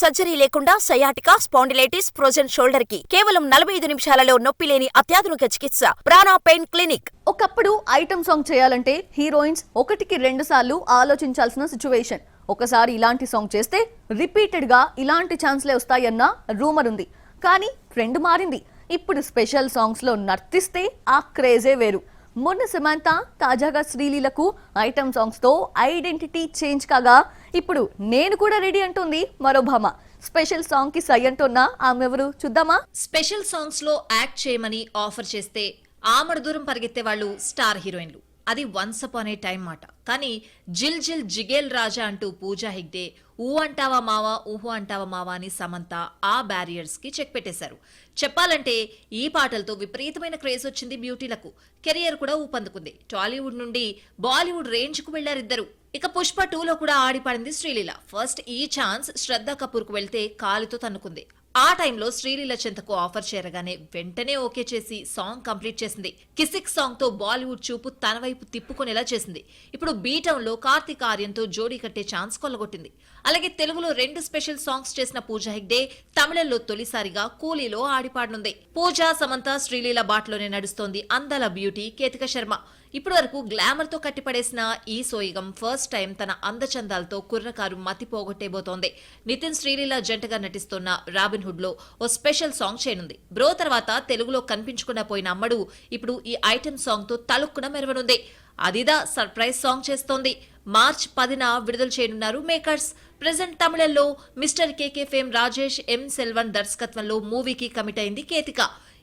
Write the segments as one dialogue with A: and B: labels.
A: Surgery లేకుండా sciatica, spondylitis, frozen shoulder కి కేవలం 45 నిమిషాలలో నొప్పి లేని అత్యాధునిక చికిత్స ప్రాణ పెయిన్ క్లినిక్.
B: ఒకప్పుడు ఐటమ్ సాంగ్ చేయాలంటే హీరోయిన్స్ 1-2 సార్లు ఆలోచించాల్సిన సిచ్యువేషన్. ఒకసారి ఇలాంటి సాంగ్ చేస్తే రిపీటెడ్ గా ఇలాంటి ఛాన్స్లే వస్తాయన్న రూమర్ ఉంది. కానీ ట్రెండ్ మారింది. ఇప్పుడు స్పెషల్ సాంగ్స్ లో నర్తిస్తే ఆ క్రేజే వేరు. మొన్న సమంత తాజాగా శ్రీలీలకు ఐటమ్ సాంగ్స్ తో ఐడెంటిటీ చేంజ్ కాగా ఇప్పుడు నేను కూడా రెడీ అంటుంది మరో భామ. స్పెషల్ సాంగ్ కి సై అంటున్నా ఆమె ఎవరు చూద్దామా?
C: స్పెషల్ సాంగ్స్ లో యాక్ట్ చేయమని ఆఫర్ చేస్తే ఆమడ దూరం పరిగెత్తే వాళ్ళు స్టార్ హీరోయిన్లు. అది వన్స్ అపాన్ ఏ టైం మాట. కానీ జిల్ జిల్ జిగేల్ రాజా అంటూ పూజా హెగ్డే, ఊ అంటావా మావా, ఊహు అంటావా మావా అని సమంత ఆ బ్యారియర్స్ కి చెక్ పెట్టేశారు. చెప్పాలంటే ఈ పాటలతో విపరీతమైన క్రేజ్ వచ్చింది బ్యూటీలకు. కెరియర్ కూడా ఊపందుకుంది. టాలీవుడ్ నుండి బాలీవుడ్ రేంజ్ కు వెళ్లారిద్దరు. ఇక పుష్ప 2లో కూడా ఆడిపాడింది శ్రీలీల. ఫస్ట్ ఈ ఛాన్స్ శ్రద్ధా కపూర్ కు వెళ్తే కాలితో తన్నుకుంది. ఆ టైంలో శ్రీలీల చెంతకు ఆఫర్ చేరగానే వెంటనే ఓకే చేసి సాంగ్ కంప్లీట్ చేసింది. కిసిక్ సాంగ్ తో బాలీవుడ్ చూపు తన వైపు తిప్పుకునేలా చేసింది. ఇప్పుడు బీటౌన్ లో కార్తీక్ ఆర్యన్తో జోడీ కట్టే ఛాన్స్ కొల్లగొట్టింది. అలాగే తెలుగులో 2 స్పెషల్ సాంగ్స్ చేసిన పూజా హెగ్డే తమిళంలో తొలిసారిగా కూలీలో ఆడిపాడనుంది. పూజా, సమంత, శ్రీలీల బాటలోనే నడుస్తోంది అందాల బ్యూటీ కేతిక శర్మ. ఇప్పటి వరకు గ్లామర్ తో కట్టిపడేసిన ఈ సోయిగం ఫస్ట్ టైం తన అందచందాలతో కుర్రకారు మతి పోగొట్టేబోతోంది. నితిన్, శ్రీలీల జంటగా నటిస్తున్న రాబిన్ హుడ్ లో ఓ స్పెషల్ సాంగ్ చేయనుంది. బ్రో తర్వాత తెలుగులో కనిపించకుండా పోయిన అమ్మడు ఇప్పుడు ఈ ఐటెం సాంగ్ తో తలుక్కున మెరవనుంది. అదిదా సర్ప్రైజ్ సాంగ్ చేస్తోంది. మార్చ్ 10న విడుదల చేయనున్నారు మేకర్స్. ప్రెజెంట్ తమిళంలో మిస్టర్ కేకే ఫేమ్ రాజేష్ ఎం సెల్వన్ దర్శకత్వంలో మూవీకి కమిట్ అయింది కేతిక.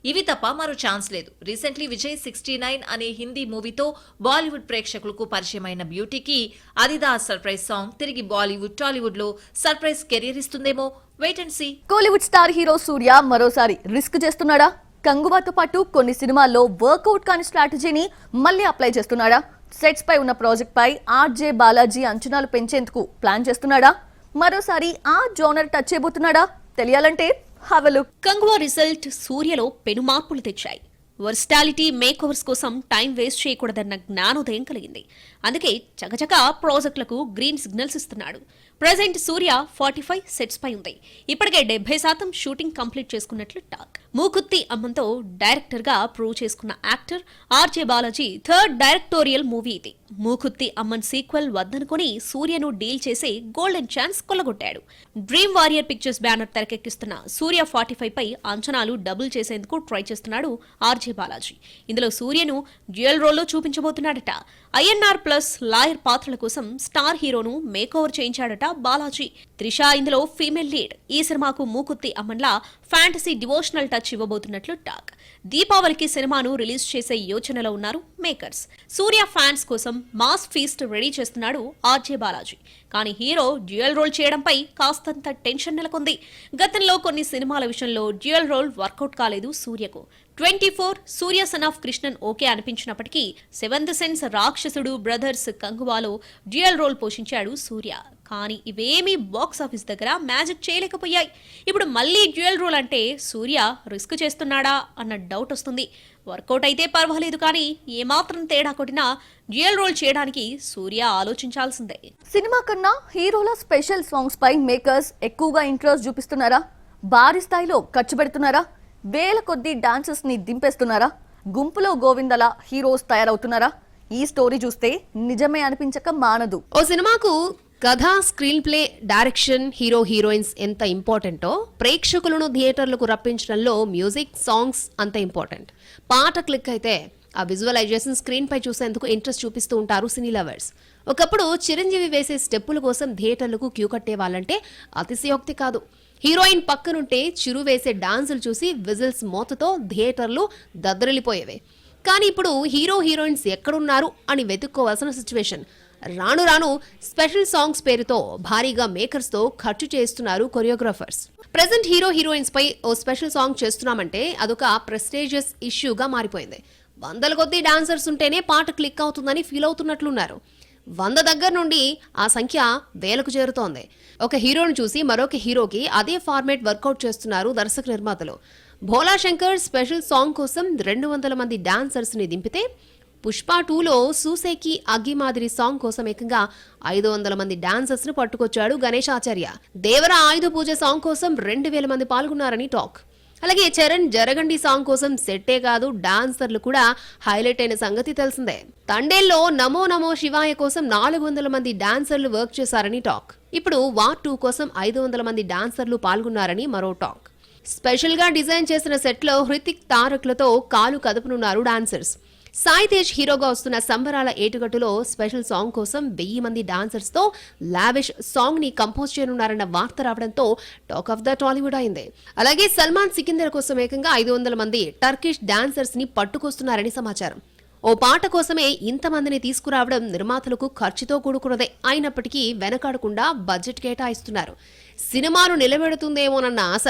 C: ఇవి తప్ప మరో ఛాన్స్ లేదు. రీసెంట్లీ విజయ్ 69 అనే హిందీ మూవీతో బాలీవుడ్ ప్రేక్షకులకు పరిచయమైన బ్యూటీకి అదిదా సర్ప్రైజ్ సాంగ్ తిరిగి బాలీవుడ్, టాలీవుడ్ లో సర్ప్రైజ్ కెరీర్ ఇస్తుందేమో. Wait and see.
B: Kollywood star hero Suriya మరోసారి రిస్క్ చేస్తున్నాడా? కంగువాతో పాటు కొన్ని సినిమాల్లో వర్కౌట్ కాని స్ట్రాటజీని మళ్ళీ అప్లై చేస్తున్నాడా? సెట్స్ పై ఉన్న ప్రాజెక్ట్ పై ఆర్జే బాలాజీ అంచనాలు పెంచేందుకు ప్లాన్ చేస్తున్నాడా? మరోసారి ఆ జోనర్ టచ్ చేయబోతున్నాడా? తెలియాలంటే
D: కంగువా రిజల్ట్ సూర్యలో పెను మార్పులు తెచ్చాయి. వర్స్టాలిటీ మేక్ ఓవర్స్ కోసం టైం వేస్ట్ చేయకూడదన్న జ్ఞానోదయం కలిగింది. అందుకే చకచకా ప్రాజెక్టులకు గ్రీన్ సిగ్నల్స్ ఇస్తున్నాడు. ప్రెజెంట్ సూర్య 45 సెట్స్ పై ఉంది. ఇప్పటికే 70% షూటింగ్ కంప్లీట్ చేసుకున్నట్లు టాక్. మూకుత్తి అమ్మంతో డైరెక్టర్ గా ప్రూవ్ చేసుకున్న actor RJ Balaji third directorial movie ఇది. మూకుత్తి అమ్మన్ సీక్వెల్ వద్దనుకుని సూర్యను డీల్ చేసే గోల్డెన్ ఛాన్స్ కొల్లగొట్టాడు. డ్రీమ్ వారియర్ పిక్చర్స్ బ్యానర్ తెరకెక్కిస్తున్న సూర్య 45 పై అంచనాలు డబుల్ చేసేందుకు ట్రై చేస్తున్నాడు ఆర్జే బాలాజీ. ఇందులో సూర్యను డ్యూయల్ రోల్లో చూపించబోతున్నాడట. INR ప్లస్ లాయర్ పాత్రల కోసం స్టార్ హీరోను మేకోవర్ చేయించాడట బాలాజీ. త్రిష ఇందులో ఫీమేల్ లీడ్. ఈ సినిమాకు మూకుత్తి అమ్మన్లా ఫ్యాంటసీ డివోషనల్ టచ్ ఇవ్వబోతున్నట్లు టాక్. దీపావళికి సినిమాను రిలీజ్ చేసే యోచనలో ఉన్నారు మేకర్స్. సూర్య ఫ్యాన్స్ కోసం మాస్ ఫీస్ట్ రెడీ చేస్తున్నాడు ఆర్జే బాలాజీ. కానీ హీరో డ్యూయల్ రోల్ చేయడంపై కాస్తంత టెన్షన్ నెలకొంది. గతంలో కొన్ని సినిమాల విషయంలో డ్యూయల్ రోల్ వర్కౌట్ కాలేదు సూర్యకు. 24 Suriya son of Krishnan okay అనిపించినప్పటికీ 7th సెన్స్, రాక్షసుడు, బ్రదర్స్, కంగువాలో డ్యూయల్ రోల్ పోషించాడు సూర్య. కానీ ఇవేమీ బాక్స్ ఆఫీస్ దగ్గర మ్యాజిక్ చేయలేకపోయాయి. ఇప్పుడు మళ్లీ డ్యూయల్ రోల్ అంటే సూర్య రిస్క్ చేస్తున్నాడా అన్న డౌట్ వస్తుంది. వర్కౌట్ అయితే పర్వాలేదు, కానీ ఏమాత్రం తేడా కొట్టినా డ్యూయల్ రోల్ చేయడానికి సూర్య ఆలోచించాల్సిందే.
B: సినిమా కన్నా హీరోల స్పెషల్ సాంగ్స్ పై మేకర్స్ ఎక్కువగా ఇంట్రెస్ట్ చూపిస్తున్నారా? భారీ స్థాయిలో ఖర్చు పెడుతున్నారా? వేల కొద్ది డాన్సర్స్ ని దింపేస్తున్నారా? గుంపులో గోవిందల హీరోస్ తయారవుతున్నారా? ఈ స్టోరీ చూస్తే నిజమే అనిపించక మానదు.
E: ఓ సినిమాకు కథ, screen play, direction, hero heroines ఎంత ఇంపార్టెంటో ప్రేక్షకులను థియేటర్లకు రప్పించడంలో మ్యూజిక్, సాంగ్స్ అంత ఇంపార్టెంట్. పాట క్లిక్ అయితే ఆ విజువలైజేషన్ స్క్రీన్ పై చూసేందుకు ఇంట్రెస్ట్ చూపిస్తూ ఉంటారు సినీ లవర్స్. ఒకప్పుడు చిరంజీవి వేసే స్టెప్పుల కోసం థియేటర్లకు క్యూ కట్టే వాళ్ళంటే అతిశయోక్తి కాదు. హీరోయిన్ పక్కనుంటే చిరు వేసే డాన్సులు చూసి విజిల్స్ మోతతో థియేటర్లు దద్దరిల్లిపోయేవే. కానీ ఇప్పుడు హీరో హీరోయిన్స్ ఎక్కడున్నారు అని వెతుక్కోవాల్సిన సిచ్యువేషన్. రాను రాను స్పెషల్ సాంగ్స్ పేరుతో భారీగా మేకర్స్ తో ఖర్చు చేస్తున్నారు కొరియోగ్రాఫర్స్. ప్రెజెంట్ హీరో హీరోయిన్స్ పై ఓ స్పెషల్ సాంగ్ చేస్తున్నామంటే అదొక ప్రెస్టీజియస్ ఇష్యూగా మారిపోయింది. 100 కొద్ది డాన్సర్స్ ఉంటేనే పాట క్లిక్ అవుతుందని ఫీల్ అవుతున్నట్లున్నారు. 100 దగ్గర నుండి ఆ సంఖ్య 1000కు చేరుతోంది. ఒక హీరోను చూసి మరొక హీరోకి అదే ఫార్మేట్ వర్కౌట్ చేస్తున్నారు దర్శక నిర్మాతలు. భోలా శంకర్ స్పెషల్ సాంగ్ కోసం 200 మంది డాన్సర్స్ ని దింపితే పుష్ప 2లో సూసేకి అగ్గి మాదిరి సాంగ్ కోసం ఏకంగా 500 మంది డాన్సర్స్ ను పట్టుకొచ్చాడు గణేష్ ఆచార్య. దేవర ఆయుధ పూజ సాంగ్ కోసం 2000 మంది పాల్గొన్నారని టాక్. అలాగే చరణ్ జరగండి సాంగ్ కోసం సెట్టే కాదు డాన్సర్లు కూడా హైలైట్ అయిన సంగతి తెలిసిందే. తండేల్లో నమో నమో శివాయ కోసం 400 మంది డాన్సర్లు వర్క్ చేశారని టాక్. ఇప్పుడు వార్ 2 కోసం 500 మంది డాన్సర్లు పాల్గొన్నారని మరో టాక్. స్పెషల్ గా డిజైన్ చేసిన సెట్ లో హృతిక్ తారక్లతో కాలు కదపనున్నారు డాన్సర్స్. సాయి తేజ్ హీరోగా వస్తున్న సంబరాల ఏటుగట్టులో స్పెషల్ సాంగ్ కోసం 1000 మంది డాన్సర్స్ తో లావిష్ సాంగ్ ని కంపోజ్ చేయనున్నారన్న వార్త రావడంతో టాక్ ఆఫ్ ద టాలీవుడ్ అయింది. అలాగే సల్మాన్ సికిందర్ కోసం ఏకంగా 500 మంది టర్కిష్ డాన్సర్స్ ని పట్టుకొస్తున్నారని సమాచారం. ఓ పాట కోసమే ఇంతమందిని తీసుకురావడం నిర్మాతలకు ఖర్చుతో కూడుకున్నదే అయినప్పటికీ వెనకాడకుండా బడ్జెట్ కేటాయిస్తున్నారు. సినిమాను నిలబెడుతుందేమోనన్న ఆశ.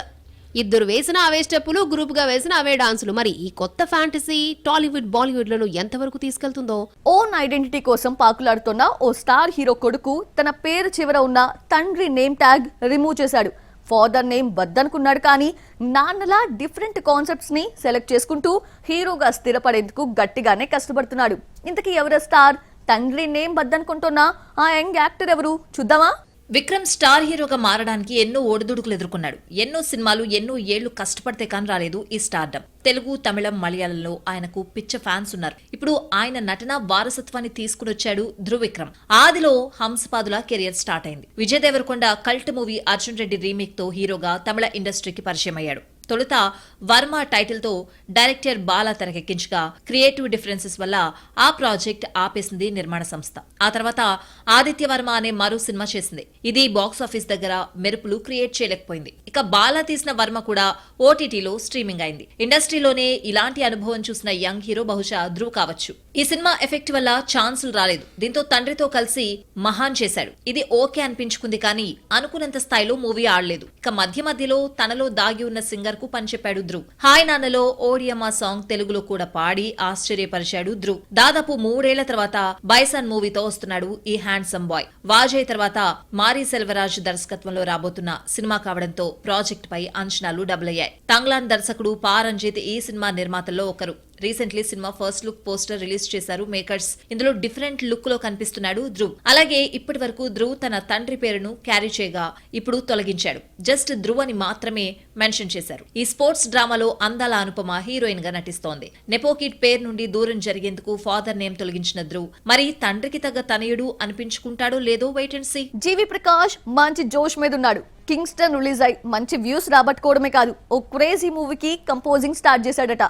E: ఇద్దరు వేసిన అవే స్టెప్పులు, గ్రూప్ గా వేసిన అవే డాన్సులు. మరి ఈ కొత్త ఫ్యాంటసీ టాలీవుడ్ బాలీవుడ్ లను ఎంతవరకు తీసుకెళ్తుందో.
B: ఓన్ ఐడెంటిటీ కోసం పాకులాడుతున్న ఓ స్టార్ హీరో కొడుకు తన పేరు చివర ఉన్న తండ్రి నేమ్ ట్యాగ్ రిమూవ్ చేశాడు. ఫాదర్ నేమ్ వద్దనుకున్నాడు, కానీ నాన్నలా డిఫరెంట్ కాన్సెప్ట్స్ ని సెలెక్ట్ చేసుకుంటూ హీరోగా స్థిరపడేందుకు గట్టిగానే కష్టపడుతున్నాడు. ఇంతకీ ఎవరు స్టార్? తండ్రి నేమ్ వద్దనుకుంటున్న ఆ యంగ్ యాక్టర్ ఎవరు? చూద్దామా?
C: విక్రమ్ స్టార్ హీరోగా మారడానికి ఎన్నో ఒడిదుడుకులు ఎదుర్కొన్నాడు. ఎన్నో సినిమాలు, ఎన్నో ఏళ్లు కష్టపడితే కానీ రాలేదు ఈ స్టార్డమ్. తెలుగు, తమిళం, మలయాళంలో ఆయనకు పిచ్చ ఫ్యాన్స్ ఉన్నారు. ఇప్పుడు ఆయన నటన వారసత్వాన్ని తీసుకునొచ్చాడు ధృవ్ విక్రమ్. ఆదిలో హంసపాదుల కెరియర్ స్టార్ట్ అయింది. Vijay Deverakonda cult movie Arjun Reddy remake తో హీరోగా తమిళ ఇండస్ట్రీకి పరిచయం అయ్యాడు. తొలుత వర్మ టైటిల్ తో డైరెక్టర్ బాలా తెరకెక్కించగా క్రియేటివ్ డిఫరెన్సెస్ వల్ల ఆ ప్రాజెక్ట్ ఆపేసింది నిర్మాణ సంస్థ. ఆ తర్వాత ఆదిత్య వర్మ అనే మరో సినిమా చేసింది. ఇది బాక్సాఫీస్ దగ్గర మెరుపులు క్రియేట్ చేయలేకపోయింది. ఇక బాలా తీసిన వర్మ కూడా ఓటీటీలో స్ట్రీమింగ్ అయింది. ఇండస్ట్రీలోనే ఇలాంటి అనుభవం చూసిన యంగ్ హీరో బహుశా ధృవ్ కావచ్చు. ఈ సినిమా ఎఫెక్ట్ వల్ల ఛాన్సులు రాలేదు. దీంతో తండ్రితో కలిసి మహాన్ చేశాడు. ఇది ఓకే అనిపించుకుంది, కానీ అనుకున్నంత స్థాయిలో మూవీ ఆడలేదు. ఇక మధ్యలో తనలో దాగి ఉన్న సింగర్ కు పనిచెప్పాడు ధృవ్. హాయ్ నాన్నలో ఓడియమ్మా సాంగ్ తెలుగులో కూడా పాడి ఆశ్చర్యపరిచాడు ధృవ్. దాదాపు 3 ఏళ్ల తర్వాత బైసన్ మూవీతో వస్తున్నాడు ఈ హ్యాండ్సమ్ బాయ్. వాజయ్ తర్వాత మారీ సెల్వరాజ్ దర్శకత్వంలో రాబోతున్న సినిమా కావడంతో ప్రాజెక్ట్ పై అంచనాలు డబుల్ అయ్యాయి. తంగ్లాన్ దర్శకుడు పా రంజిత్ ఈ సినిమా నిర్మాతల్లో ఒకరు. Recently cinema first look poster release చేశారు మేకర్స్. ఇందులో డిఫరెంట్ లుక్ లో కనిపిస్తున్నాడు ధృవ్. అలాగే ఇప్పటి వరకు ధృవ్ తన తండ్రి పేరును క్యారీ చేయగా ఇప్పుడు తొలగించాడు. జస్ట్ ధృవ్ అని మాత్రమే మెన్షన్ చేశారు. ఈ స్పోర్ట్స్ డ్రామాలో అందాల అనుపమ హీరోయిన్ గా నటిస్తోంది. నెపోకిడ్ పేరు నుండి దూరం జరిగేందుకు ఫాదర్ నేమ్ తొలగించిన ధృవ్ మరి తండ్రికి తగ్గ తనయుడు అనిపించుకుంటాడో లేదో వెయిట్ అండ్ సీ.
B: జీవి ప్రకాష్ మంచి జోష్ మీద ఉన్నాడు. కింగ్స్టన్ రిలీజ్ అయి మంచి వ్యూస్ రాబట్టుకోవడమే కాదు, ఓ క్రేజీ మూవీకి కంపోజింగ్ స్టార్ట్ చేశాడట.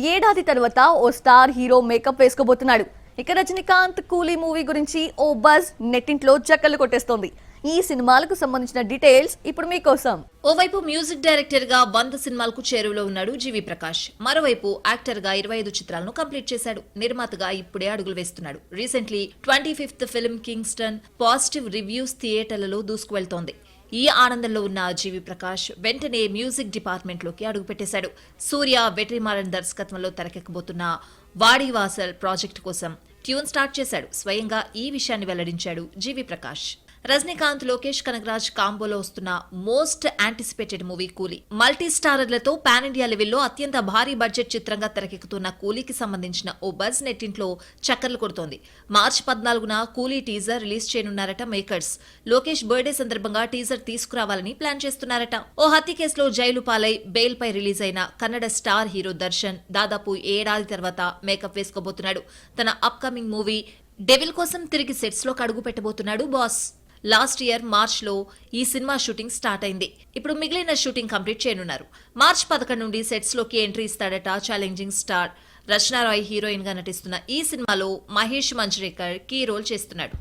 B: ఏడాది తర్వాత ఓ స్టార్ హీరో మేకప్ వేసుకోబోతున్నాడు. ఇక రజనీకాంత్ కూలీ మూవీ గురించి ఓ బజ్ నెట్టింట్లో చక్కర్లు కొట్టేస్తోంది. ఈ సినిమాలకు సంబంధించిన డీటెయిల్స్ ఇప్పుడు మీకోసం.
C: ఓవైపు మ్యూజిక్ డైరెక్టర్ గా 100 సినిమాలకు చేరువలో ఉన్నాడు జీవి ప్రకాష్. మరోవైపు యాక్టర్ గా 25 చిత్రాలను కంప్లీట్ చేశాడు. నిర్మాతగా ఇప్పుడే అడుగులు వేస్తున్నాడు. Recently 25th film Kingston positive reviews థియేటర్లలో దూసుకువెళ్తోంది. ఈ ఆనందంలో ఉన్న జీవి ప్రకాష్ వెంటనే మ్యూజిక్ డిపార్ట్మెంట్ లోకి అడుగుపెట్టేశాడు. సూర్య వెట్రిమారన్ దర్శకత్వంలో తెరకెక్కబోతున్న వాడివాసల్ ప్రాజెక్టు కోసం ట్యూన్ స్టార్ట్ చేశాడు. స్వయంగా ఈ విషయాన్ని వెల్లడించాడు జీవి ప్రకాష్. రజనీకాంత్, లోకేష్ కనగరాజ్ కాంబోలో వస్తున్న మోస్ట్ యాంటిసిపేటెడ్ మూవీ కూలీ. మల్టీ స్టారర్లతో పాన్ ఇండియా లెవెల్లో అత్యంత భారీ బడ్జెట్ చిత్రంగా తెరకెక్కుతున్న కూలీకి సంబంధించిన ఓ బజ్ నెట్టింట్లో చక్కర్లు కొడుతోంది. మార్చి 14న కూలీ టీజర్ రిలీజ్ చేయనున్నారట మేకర్స్. లోకేష్ బర్త్డే సందర్భంగా టీజర్ తీసుకురావాలని ప్లాన్ చేస్తున్నారట. ఓ హత్య కేసులో జైలు పాలై బెయిల్ పై రిలీజ్ అయిన కన్నడ స్టార్ హీరో దర్శన్ దాదాపు ఏడాది తర్వాత మేకప్ వేసుకోబోతున్నాడు. తన అప్కమింగ్ మూవీ డెవిల్ కోసం తిరిగి సెట్స్ లోకి అడుగు పెట్టబోతున్నాడు బాస్. లాస్ట్ ఇయర్ మార్చ్ లో ఈ సినిమా షూటింగ్ స్టార్ట్ అయింది. ఇప్పుడు మిగిలిన షూటింగ్ కంప్లీట్ చేయనున్నారు. మార్చ్ 11 నుండి సెట్స్ లోకి ఎంట్రీ ఇస్తాడట ఛాలెంజింగ్ స్టార్. రచనా రాయ్ హీరోయిన్ గా నటిస్తున్న ఈ సినిమాలో మహేష్ మంజ్రేకర్ కీ రోల్ చేస్తున్నాడు.